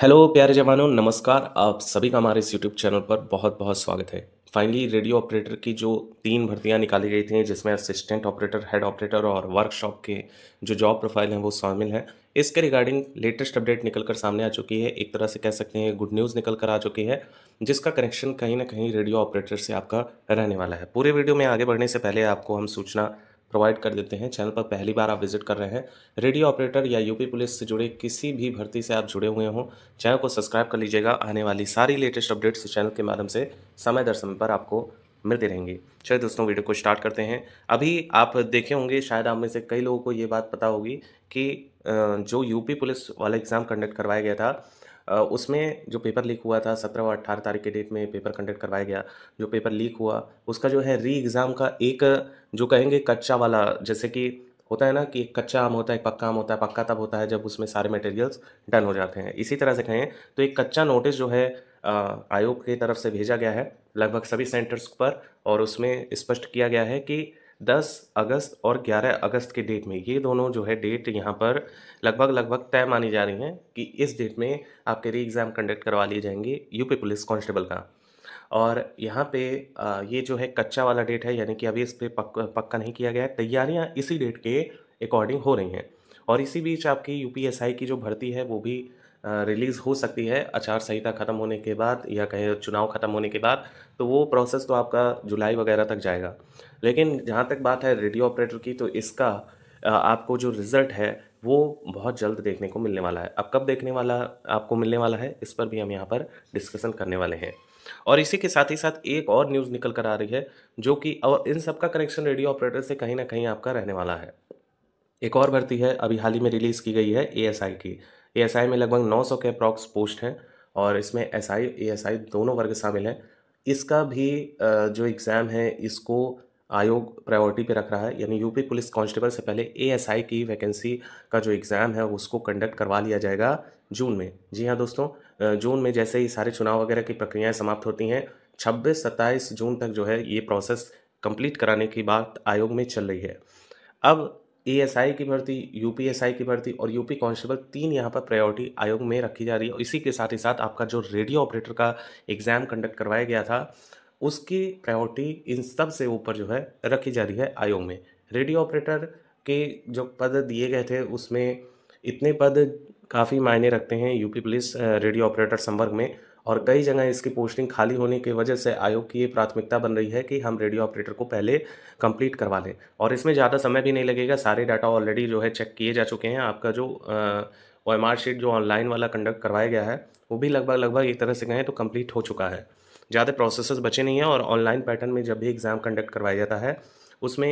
Hello प्यारे जवानों, नमस्कार। आप सभी का हमारे इस यूट्यूब चैनल पर बहुत बहुत स्वागत है। फाइनली रेडियो ऑपरेटर की जो 3 भर्तियां निकाली गई थी, जिसमें असिस्टेंट ऑपरेटर, हेड ऑपरेटर और वर्कशॉप के जो जॉब प्रोफाइल हैं वो शामिल हैं। इसके रिगार्डिंग लेटेस्ट अपडेट निकल कर सामने आ चुकी है। एक तरह से कह सकते हैं गुड न्यूज़ निकल कर आ चुकी है, जिसका कनेक्शन कहीं ना कहीं रेडियो ऑपरेटर से आपका रहने वाला है। पूरे वीडियो में आगे बढ़ने से पहले आपको हम सूचना प्रोवाइड कर देते हैं। चैनल पर पहली बार आप विजिट कर रहे हैं, रेडियो ऑपरेटर या यूपी पुलिस से जुड़े किसी भी भर्ती से आप जुड़े हुए हों, चैनल को सब्सक्राइब कर लीजिएगा। आने वाली सारी लेटेस्ट अपडेट्स इस चैनल के माध्यम से समय दर समय पर आपको मिलती रहेंगी। चलिए दोस्तों, वीडियो को स्टार्ट करते हैं। अभी आप देखे होंगे, शायद आप में से कई लोगों को ये बात पता होगी कि जो यूपी पुलिस वाला एग्ज़ाम कंडक्ट करवाया गया था, उसमें जो पेपर लीक हुआ था 17 व 18 तारीख के डेट में पेपर कंडक्ट करवाया गया। जो पेपर लीक हुआ उसका जो है री एग्ज़ाम का एक जो कहेंगे कच्चा वाला, जैसे कि होता है ना कि एक कच्चा आम होता है, एक पक्का आम होता है। पक्का तब होता है जब उसमें सारे मटेरियल्स डन हो जाते हैं। इसी तरह से कहें तो एक कच्चा नोटिस जो है आयोग की तरफ से भेजा गया है लगभग सभी सेंटर्स पर, और उसमें स्पष्ट किया गया है कि 10 अगस्त और 11 अगस्त के डेट में, ये दोनों जो है डेट यहाँ पर लगभग लगभग तय मानी जा रही हैं कि इस डेट में आपके री एग्ज़ाम कंडक्ट करवा लिए जाएंगे यूपी पुलिस कांस्टेबल का। और यहाँ पे ये जो है कच्चा वाला डेट है, यानी कि अभी इस पे पक्का नहीं किया गया है। तैयारियाँ इसी डेट के अकॉर्डिंग हो रही हैं, और इसी बीच आपकी यूपीएसआई की जो भर्ती है वो भी रिलीज़ हो सकती है आचार संहिता ख़त्म होने के बाद, या कहें चुनाव ख़त्म होने के बाद। तो वो प्रोसेस तो आपका जुलाई वगैरह तक जाएगा। लेकिन जहाँ तक बात है रेडियो ऑपरेटर की, तो इसका आपको जो रिज़ल्ट है वो बहुत जल्द देखने को मिलने वाला है। अब कब देखने वाला आपको मिलने वाला है, इस पर भी हम यहाँ पर डिस्कशन करने वाले हैं। और इसी के साथ ही साथ एक और न्यूज़ निकल कर आ रही है, जो कि और इन सब का कनेक्शन रेडियो ऑपरेटर से कहीं ना कहीं आपका रहने वाला है। एक और भर्ती है अभी हाल ही में रिलीज़ की गई है, एएसआई की। एएसआई में लगभग 900 के अप्रॉक्स पोस्ट हैं, और इसमें एसआई एएसआई दोनों वर्ग शामिल हैं। इसका भी जो एग्ज़ाम है इसको आयोग प्रायोरिटी पे रख रहा है, यानी यूपी पुलिस कांस्टेबल से पहले एएसआई की वैकेंसी का जो एग्ज़ाम है उसको कंडक्ट करवा लिया जाएगा जून में। जी हाँ दोस्तों, जून में जैसे ही सारे चुनाव वगैरह की प्रक्रियाएं समाप्त होती हैं, 26-27 जून तक जो है ये प्रोसेस कंप्लीट कराने की बात आयोग में चल रही है। अब एएसआई की भर्ती, यूपीएसआई की भर्ती और यूपी कांस्टेबल, 3 यहाँ पर प्रायोरिटी आयोग में रखी जा रही है। और इसी के साथ ही साथ आपका जो रेडियो ऑपरेटर का एग्ज़ाम कंडक्ट करवाया गया था, उसकी प्रायोरिटी इन सब से ऊपर जो है रखी जा रही है आयोग में। रेडियो ऑपरेटर के जो पद दिए गए थे उसमें इतने पद काफ़ी मायने रखते हैं यूपी पुलिस रेडियो ऑपरेटर संवर्ग में, और कई जगह इसकी पोस्टिंग खाली होने की वजह से आयोग की ये प्राथमिकता बन रही है कि हम रेडियो ऑपरेटर को पहले कंप्लीट करवा लें। और इसमें ज़्यादा समय भी नहीं लगेगा, सारे डाटा ऑलरेडी जो है चेक किए जा चुके हैं। आपका जो ओएमआर शीट जो ऑनलाइन वाला कंडक्ट करवाया गया है वो भी लगभग लगभग एक तरह से कहें तो कंप्लीट हो चुका है। ज़्यादा प्रोसेसेस बचे नहीं हैं, और ऑनलाइन पैटर्न में जब भी एग्ज़ाम कंडक्ट करवाया जाता है उसमें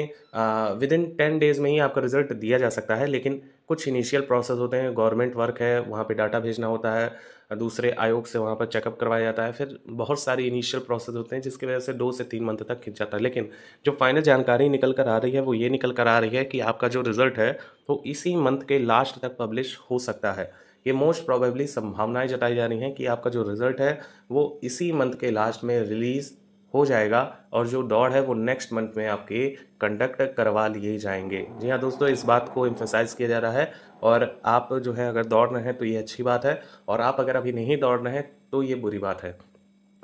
विद इन 10 डेज़ में ही आपका रिज़ल्ट दिया जा सकता है। लेकिन कुछ इनिशियल प्रोसेस होते हैं, गवर्नमेंट वर्क है, वहाँ पे डाटा भेजना होता है, दूसरे आयोग से वहाँ पर चेकअप करवाया जाता है, फिर बहुत सारी इनिशियल प्रोसेस होते हैं जिसकी वजह से 2 से 3 मंथ तक खिंच जाता है। लेकिन जो फाइनल जानकारी निकल कर आ रही है वो ये निकल कर आ रही है कि आपका जो रिज़ल्ट है वो इसी मंथ के लास्ट तक पब्लिश हो सकता है। ये मोस्ट प्रोबेबली संभावनाएं जताई जा रही हैं कि आपका जो रिज़ल्ट है वो इसी मंथ के लास्ट में रिलीज़ हो जाएगा, और जो दौड़ है वो नेक्स्ट मंथ में आपके कंडक्ट करवा लिए जाएंगे। जी हाँ दोस्तों, इस बात को एम्फेसाइज किया जा रहा है। और आप जो है अगर दौड़ रहे हैं तो ये अच्छी बात है, और आप अगर अभी नहीं दौड़ रहे हैं तो ये बुरी बात है।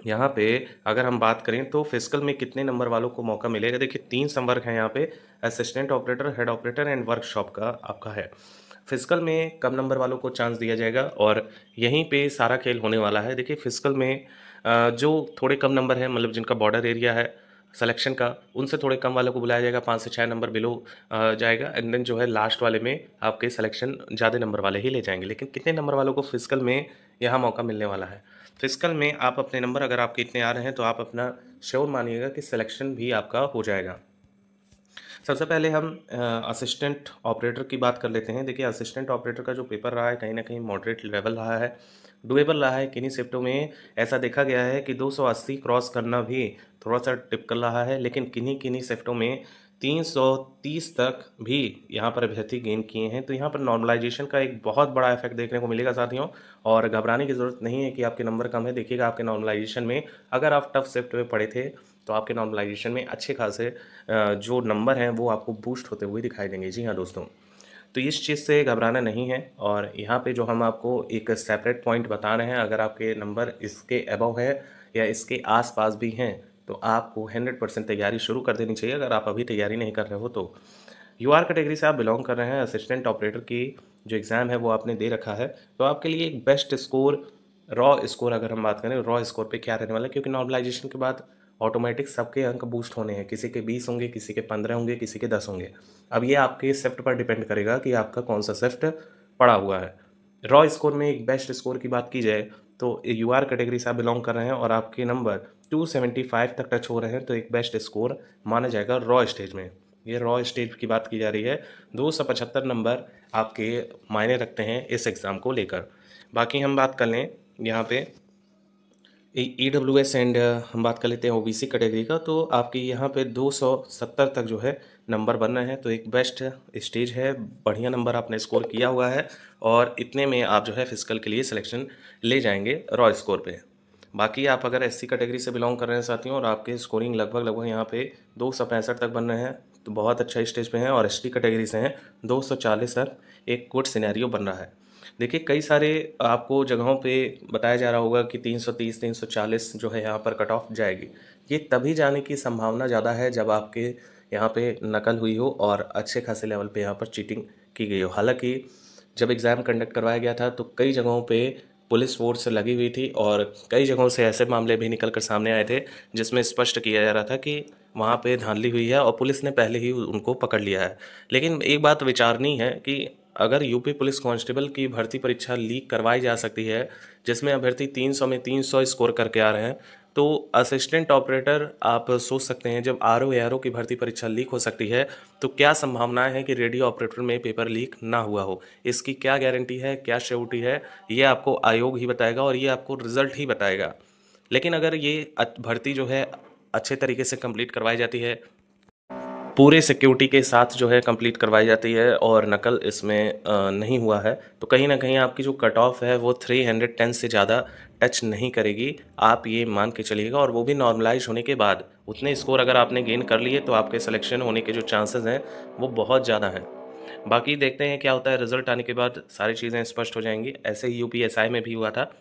यहाँ पे अगर हम बात करें तो फिजिकल में कितने नंबर वालों को मौका मिलेगा, देखिए 3 संवर्ग हैं यहाँ पे, assistant operator, head operator and workshop का आपका है। फिजिकल में कम नंबर वालों को चांस दिया जाएगा, और यहीं पे सारा खेल होने वाला है। देखिए फिजिकल में जो थोड़े कम नंबर हैं, मतलब जिनका बॉर्डर एरिया है सिलेक्शन का, उनसे थोड़े कम वालों को बुलाया जाएगा, 5 से 6 नंबर बिलो जाएगा। एंड देन जो है लास्ट वाले में आपके सिलेक्शन ज़्यादा नंबर वाले ही ले जाएंगे। लेकिन कितने नंबर वालों को फिजिकल में यहाँ मौका मिलने वाला है? फिजिकल में आप अपने नंबर अगर आपके इतने आ रहे हैं तो आप अपना श्योर मानिएगा कि सिलेक्शन भी आपका हो जाएगा। सबसे पहले हम असिस्टेंट ऑपरेटर की बात कर लेते हैं। देखिए असिस्टेंट ऑपरेटर का जो पेपर रहा है कहीं ना कहीं मॉडरेट लेवल रहा है, डुएबल रहा है। किन्हीं शिफ्टों में ऐसा देखा गया है कि 280 क्रॉस करना भी थोड़ा सा टिपिकल रहा है, लेकिन किन्हीं किन्हीं शिफ्टों में 330 तक भी यहाँ पर अभ्यर्थी गेन किए हैं। तो यहाँ पर नॉर्मलाइजेशन का एक बहुत बड़ा इफेक्ट देखने को मिलेगा साथियों, और घबराने की ज़रूरत नहीं है कि आपके नंबर कम है। देखिएगा आपके नॉर्मलाइजेशन में अगर आप टफ शिफ्ट में पढ़े थे तो आपके नॉर्मलाइजेशन में अच्छे खासे जो नंबर हैं वो आपको बूस्ट होते हुए दिखाई देंगे। जी हाँ दोस्तों, तो इस चीज़ से घबराना नहीं है। और यहाँ पे जो हम आपको एक सेपरेट पॉइंट बता रहे हैं, अगर आपके नंबर इसके अबव है या इसके आसपास भी हैं तो आपको 100% तैयारी शुरू कर देनी चाहिए, अगर आप अभी तैयारी नहीं कर रहे हो तो। यूआर कैटेगरी से आप बिलोंग कर रहे हैं, असिस्टेंट ऑपरेटर की जो एग्ज़ाम है वो आपने दे रखा है, तो आपके लिए एक बेस्ट स्कोर, रॉ स्कोर अगर हम बात करें, रॉ स्कोर पे क्या रहने वाला है, क्योंकि नॉर्मलाइजेशन के बाद ऑटोमेटिक सबके अंक बूस्ट होने हैं, किसी के 20 होंगे, किसी के 15 होंगे, किसी के 10 होंगे। अब ये आपके शिफ्ट पर डिपेंड करेगा कि आपका कौन सा शिफ्ट पड़ा हुआ है। रॉ स्कोर में एक बेस्ट स्कोर की बात की जाए तो यूआर कैटेगरी से आप बिलोंग कर रहे हैं और आपके नंबर 275 तक टच हो रहे हैं, तो एक बेस्ट स्कोर माना जाएगा रॉ स्टेज में। ये रॉ स्टेज की बात की जा रही है। 275 नंबर आपके मायने रखते हैं इस एग्ज़ाम को लेकर। बाकी हम बात कर लें यहाँ पे EWS एंड हम बात कर लेते हैं OBC कैटेगरी का, तो आपकी यहाँ पे 270 तक जो है नंबर बन रहे हैं, तो एक बेस्ट स्टेज है, बढ़िया नंबर आपने स्कोर किया हुआ है और इतने में आप जो है फिजिकल के लिए सिलेक्शन ले जाएंगे रॉ स्कोर पे। बाकी आप अगर SC कैटेगरी से बिलोंग कर रहे हैं साथियों और आपके स्कोरिंग लगभग यहाँ पे 265 तक बन रहे हैं, तो बहुत अच्छा स्टेज पे हैं। और ST कैटेगरी से हैं 240 तक, एक गुड सिनेरियो बन रहा है। देखिए कई सारे आपको जगहों पे बताया जा रहा होगा कि 330 340 जो है यहाँ पर कट ऑफ जाएगी। ये तभी जाने की संभावना ज़्यादा है जब आपके यहाँ पे नकल हुई हो और अच्छे खासे लेवल पे यहाँ पर चीटिंग की गई हो। हालांकि जब एग्ज़ाम कंडक्ट करवाया गया था तो कई जगहों पे पुलिस फोर्स लगी हुई थी और कई जगहों से ऐसे मामले भी निकल कर सामने आए थे जिसमें स्पष्ट किया जा रहा था कि वहाँ पे धांधली हुई है और पुलिस ने पहले ही उनको पकड़ लिया है। लेकिन एक बात विचारनीय है कि अगर यूपी पुलिस कांस्टेबल की भर्ती परीक्षा लीक करवाई जा सकती है, जिसमें अभ्यर्थी 300 में 300 स्कोर करके आ रहे हैं, तो असिस्टेंट ऑपरेटर आप सोच सकते हैं जब आरओ एआरओ की भर्ती परीक्षा लीक हो सकती है तो क्या संभावनाएं हैं कि रेडियो ऑपरेटर में पेपर लीक ना हुआ हो। इसकी क्या गारंटी है, क्या श्योरिटी है, ये आपको आयोग ही बताएगा और ये आपको रिजल्ट ही बताएगा। लेकिन अगर ये भर्ती जो है अच्छे तरीके से कंप्लीट करवाई जाती है, पूरे सिक्योरिटी के साथ जो है कंप्लीट करवाई जाती है और नकल इसमें नहीं हुआ है, तो कहीं ना कहीं आपकी जो कट ऑफ है वो 310 से ज़्यादा टच नहीं करेगी, आप ये मान के चलिएगा। और वो भी नॉर्मलाइज होने के बाद उतने स्कोर अगर आपने गेन कर लिए तो आपके सिलेक्शन होने के जो चांसेस हैं वो बहुत ज़्यादा हैं। बाकी देखते हैं क्या होता है, रिजल्ट आने के बाद सारी चीज़ें स्पष्ट हो जाएंगी। ऐसे ही UPSI में भी हुआ था,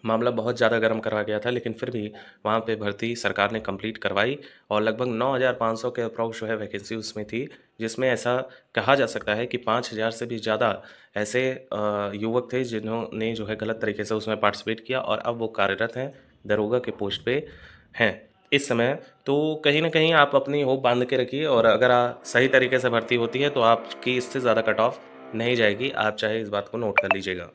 मामला बहुत ज़्यादा गर्म करवा गया था, लेकिन फिर भी वहाँ पे भर्ती सरकार ने कंप्लीट करवाई और लगभग 9,500 के अप्रॉक्स जो है वैकेंसी उसमें थी, जिसमें ऐसा कहा जा सकता है कि 5,000 से भी ज़्यादा ऐसे युवक थे जिन्होंने जो है गलत तरीके से उसमें पार्टिसिपेट किया और अब वो कार्यरत हैं, दरोगा के पोस्ट पे हैं इस समय। तो कहीं ना कहीं आप अपनी होप बांध के रखिए और अगर सही तरीके से भर्ती होती है तो आपकी इससे ज़्यादा कट ऑफ नहीं जाएगी, आप चाहे इस बात को नोट कर लीजिएगा।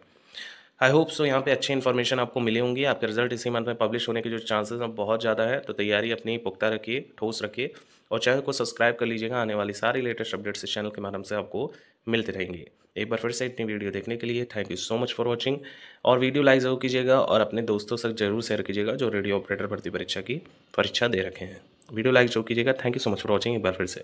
आई होप सो यहाँ पे अच्छी इन्फॉर्मेशन आपको मिली होंगी। आपके रिजल्ट इसी मंथ में पब्लिश होने के जो चांसेस हैं बहुत ज़्यादा है, तो तैयारी अपनी पुख्ता रखिए, ठोस रखिए और चैनल को सब्सक्राइब कर लीजिएगा। आने वाली सारी लेटेस्ट अपडेट्स इस चैनल के माध्यम से आपको मिलते रहेंगी। एक बार फिर से इतनी वीडियो देखने के लिए thank you so much for watching. और वीडियो लाइक ज़रूर कीजिएगा और अपने दोस्तों से जरूर शेयर कीजिएगा जो रेडियो ऑपरेटर भर्ती परीक्षा की परीक्षा दे रखे हैं। वीडियो लाइक जरूर कीजिएगा। Thank you so much for watching एक बार फिर से।